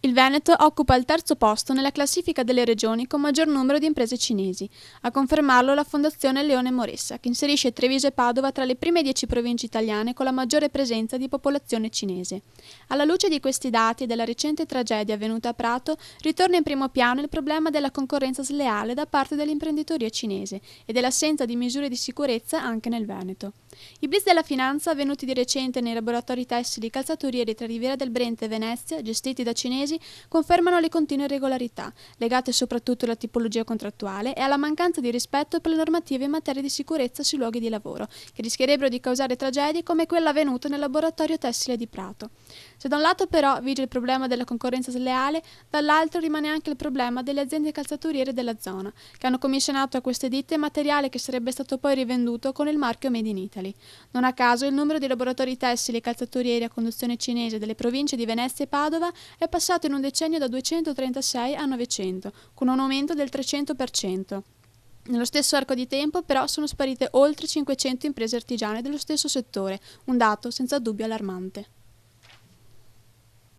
Il Veneto occupa il terzo posto nella classifica delle regioni con maggior numero di imprese cinesi. A confermarlo la Fondazione Leone Moressa, che inserisce Treviso e Padova tra le prime 10 province italiane con la maggiore presenza di popolazione cinese. Alla luce di questi dati e della recente tragedia avvenuta a Prato, ritorna in primo piano il problema della concorrenza sleale da parte dell'imprenditoria cinese e dell'assenza di misure di sicurezza anche nel Veneto. I blitz della finanza avvenuti di recente nei laboratori tessili calzaturieri tra Riviera del Brenta e Venezia, gestiti da cinesi, confermano le continue irregolarità, legate soprattutto alla tipologia contrattuale e alla mancanza di rispetto per le normative in materia di sicurezza sui luoghi di lavoro, che rischierebbero di causare tragedie come quella avvenuta nel laboratorio tessile di Prato. Se da un lato però vige il problema della concorrenza sleale, dall'altro rimane anche il problema delle aziende calzaturiere della zona, che hanno commissionato a queste ditte materiale che sarebbe stato poi rivenduto con il marchio Made in Italy. Non a caso il numero di laboratori tessili e calzaturieri a conduzione cinese delle province di Venezia e Padova è passato in un decennio da 236 a 900, con un aumento del 300%. Nello stesso arco di tempo, però, sono sparite oltre 500 imprese artigiane dello stesso settore, un dato senza dubbio allarmante.